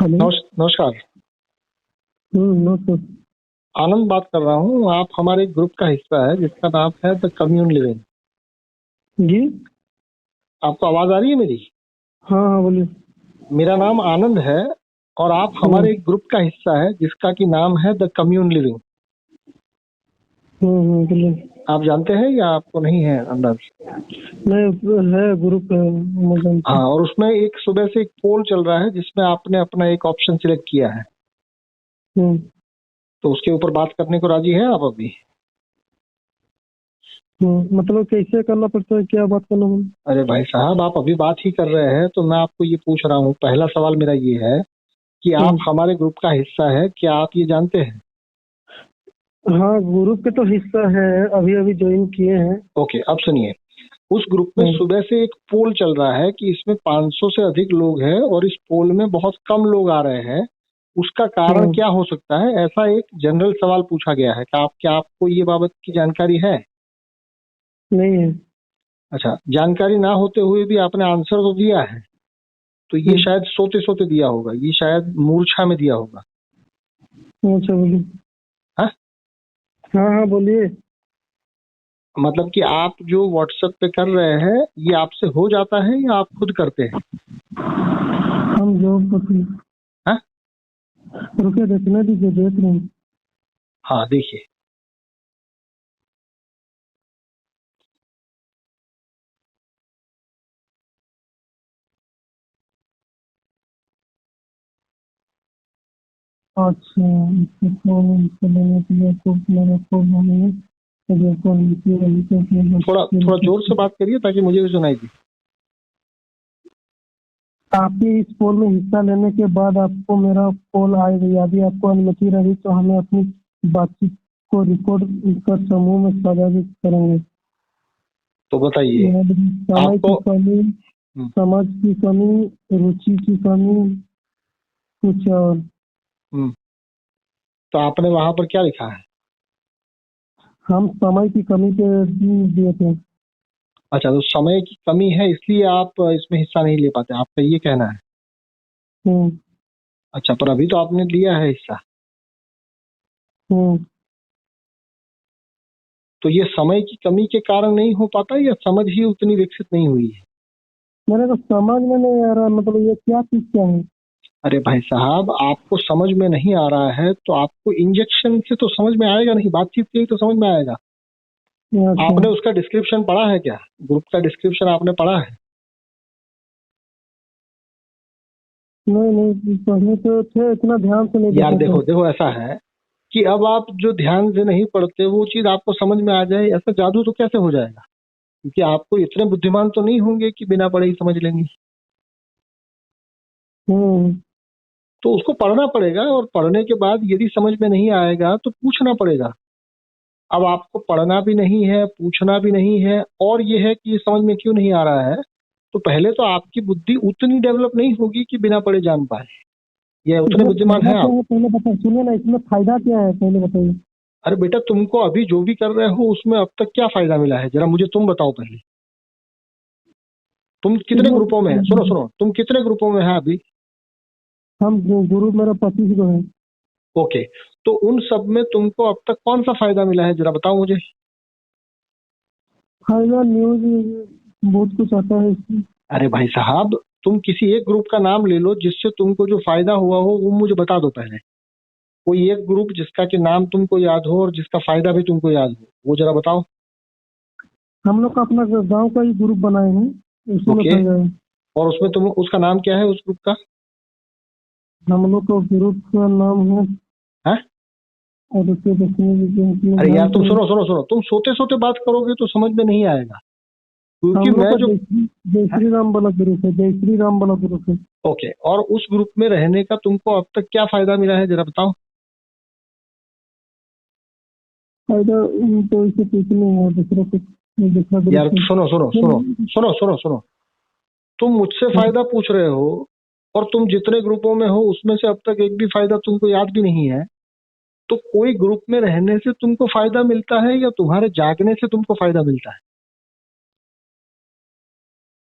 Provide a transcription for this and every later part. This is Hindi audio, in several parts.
हेलो। नमस्कार। नमस्कार। आनंद बात कर रहा हूँ। आप हमारे एक ग्रुप का हिस्सा है जिसका नाम है द कम्युन लिविंग। जी। आपको आवाज आ रही है मेरी? हाँ हाँ, बोलिए। मेरा नाम आनंद है और आप हम्म हमारे एक ग्रुप का हिस्सा है जिसका की नाम है द कम्युन लिविंग। बोलिए। आप जानते हैं या आपको नहीं है अंदाज? नहीं, है ग्रुप है, मैं जानता हाँ, हूँ। और उसमें एक सुबह से एक पोल चल रहा है जिसमें आपने अपना एक ऑप्शन सिलेक्ट किया है, हम्म तो उसके ऊपर बात करने को राजी हैं आप अभी? मतलब कैसे करना पड़ता है, क्या बात करना पड़ता अरे भाई साहब, आप अभी बात ही कर रहे हैं तो मैं आपको ये पूछ रहा हूँ। पहला सवाल मेरा ये है कि है? आप हमारे ग्रुप का हिस्सा है, क्या आप ये जानते हैं? हाँ, ग्रुप के तो हिस्सा है, अभी अभी ज्वाइन किए हैं। ओके, अब सुनिए। उस ग्रुप में हम्म सुबह से एक पोल चल रहा है कि इसमें 500 से अधिक लोग हैं और इस पोल में बहुत कम लोग आ रहे हैं। उसका कारण हम्म क्या हो सकता है, ऐसा एक जनरल सवाल पूछा गया है। क्या आपको ये बाबत की जानकारी है? नहीं है। अच्छा, जानकारी ना होते हुए भी आपने आंसर तो दिया है, तो ये हम्म शायद सोते सोते दिया होगा, ये शायद मूर्छा में दिया होगा। अच्छा, बोलिए। हाँ, हाँ हाँ, बोलिए। मतलब कि आप जो व्हाट्सएप पे कर रहे हैं ये आपसे हो जाता है या आप खुद करते हैं? हम जॉब करते हैं। हाँ रुके, देखने दीजिए, देख रहे हैं। हाँ, देखिए। अच्छा, इसको फोन इसको लेने के लिए आपको मेरा फोन होंगे, तभी आपको नीचे रही तो अपने थोड़ा थोड़ा जोर बच्चे। से बात करिए ताकि मुझे भी सुनाई दे। आपके इस पोल में हिस्सा लेने के बाद आपको मेरा पोल आएगा, यदि आपको अनुमति रही तो हमें अपनी बातचीत को रिकॉर्ड कर समूह में साझा भी करेंगे। तो बताइए समय आपको। की कमी, हम्म, समझ की कमी, रुचि की कमी, कुछ और। हम्म, तो आपने वहां पर क्या लिखा है? हम समय की कमी के दिए थे। अच्छा, तो समय की कमी है इसलिए आप इसमें हिस्सा नहीं ले पाते, आपका ये कहना है? हम्म अच्छा, पर अभी तो आपने लिया है हिस्सा। हम्म तो ये समय की कमी के कारण नहीं हो पाता या समझ ही उतनी विकसित नहीं हुई है? मेरे को समझ में नहीं आ रहा, मतलब ये क्या चीज क्या है? अरे भाई साहब, आपको समझ में नहीं आ रहा है तो आपको इंजेक्शन से तो समझ में आएगा नहीं, बातचीत से ही तो समझ में आएगा। अच्छा। आपने उसका डिस्क्रिप्शन पढ़ा है क्या? ग्रुप का डिस्क्रिप्शन आपने पढ़ा है? नहीं नहीं, पढ़ने तो थे, इतना ध्यान से नहीं यार देखे थे। देखो देखो, ऐसा है कि अब आप जो ध्यान से नहीं पढ़ते वो चीज आपको समझ में आ जाए, ऐसा जादू तो कैसे हो जाएगा? क्योंकि आपको इतने बुद्धिमान तो नहीं होंगे कि बिना पढ़े ही समझ लेंगे। हम्म तो उसको पढ़ना पड़ेगा और पढ़ने के बाद यदि समझ में नहीं आएगा तो पूछना पड़ेगा। अब आपको पढ़ना भी नहीं है, पूछना भी नहीं है, और ये है कि ये समझ में क्यों नहीं आ रहा है, तो पहले तो आपकी बुद्धि उतनी डेवलप नहीं होगी कि बिना पढ़े जान पाए। ये उतने इसमें बुद्धिमान फायदा हैं क्या आप? है पहले बताइए, सुनिए ना, इसमें फायदा क्या है पहले बताइए। अरे बेटा, तुमको अभी जो भी कर रहे हो उसमें अब तक क्या फायदा मिला है, जरा मुझे तुम बताओ पहले। तुम कितने ग्रुपों में है? सुनो इसमें सुनो, तुम कितने ग्रुपों में है अभी? हम गुरु मेरा 25 को है। ओके, तो उन सब में तुमको अब तक कौन सा फायदा मिला है, जरा बताओ मुझे। फायदा न्यूज बहुत कुछ आता है इसमें। अरे भाई साहब, तुम किसी एक ग्रुप का नाम ले लो जिससे तुमको जो फायदा हुआ हो वो मुझे बता दो पहले। कोई एक ग्रुप जिसका कि नाम तुमको याद हो और जिसका फायदा भी तुमको याद हो, वो जरा बताओ। हम लोग का अपना गांव का ही ग्रुप बनाए हैं, उसी में ओके, फायदा है। और उसमें तुम उसका नाम क्या है उस ग्रुप का? हम लोग का ग्रुप का नाम है, है? और उसके देखने दीजिए अरे यार, ध्यान तुम से। सुनो सुनो सुनो, तुम सोते सोते बात करोगे तो समझ में नहीं आएगा, क्योंकि हम लोग मैं का जो। जय है? श्री राम वाला ग्रुप है, जय श्री राम वाला ग्रुप है। ओके, और उस ग्रुप में रहने का तुमको अब तक क्या फायदा मिला है, जरा बताओ। फायदा तो इसे कुछ नहीं है, दूसरा कुछ दूसरा यार ग्रुप है। सुनो सुनो सुनो, सुनो सुनो सुनो, तुम मुझसे फायदा पूछ रहे हो और तुम जितने ग्रुपों में हो उसमें से अब तक एक भी फायदा तुमको याद भी नहीं है। तो कोई ग्रुप में रहने से तुमको फायदा मिलता है या तुम्हारे जागने से तुमको फायदा मिलता है?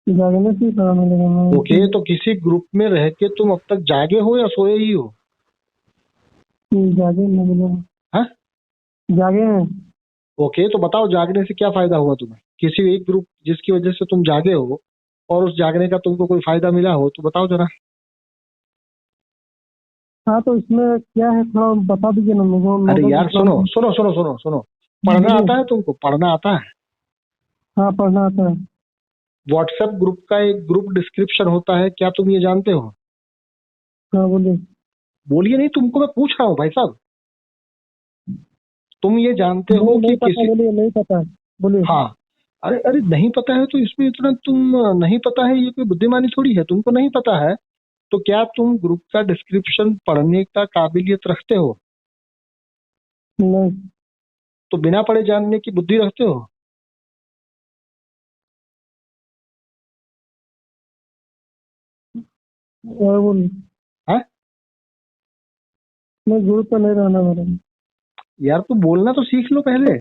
जागने से ही पता मिलेगा मैं। ओके, तो किसी ग्रुप में रह के तुम अब तक जागे हो या सोए ही हो? जागे नहीं मिलेगा। हाँ? जागे हैं। ओके, तो बताओ जागने से क्या फायदा हुआ तुम्हें? किसी एक ग्रुप जिसकी वजह से तुम जागे हो और उस जागने का तुमको कोई फायदा मिला हो तो बताओ जरा। हाँ तो इसमें क्या है, थोड़ा बता दीजिए ना मुझे। अरे नॉलेज यार इतना सुनो नहीं। सुनो सुनो सुनो सुनो, पढ़ना बोलिए। आता है तुमको? पढ़ना आता है? हाँ पढ़ना आता है। व्हाट्सएप ग्रुप का एक ग्रुप डिस्क्रिप्शन होता है, क्या तुम ये जानते हो? हाँ बोलिए। बोलिए नहीं, तुमको मैं पूछ रहा हूँ भाई साहब। तुम ये जानते नहीं हो कि नहीं पता, किसी, बोलिए नहीं पता है। बोलिए। हाँ, अरे अरे नहीं पता है तो इसमें इतना तुम, नहीं पता है ये कोई बुद्धिमानी थोड़ी है, तुमको नहीं पता है तो क्या तुम ग्रुप का डिस्क्रिप्शन पढ़ने का काबिलियत रखते हो? नहीं। तो बिना पढ़े जानने की बुद्धि रखते हो? और बोलिए। हाँ? मैं ग्रुप पे नहीं रहना मेरे। यार तुम बोलना तो सीख लो पहले।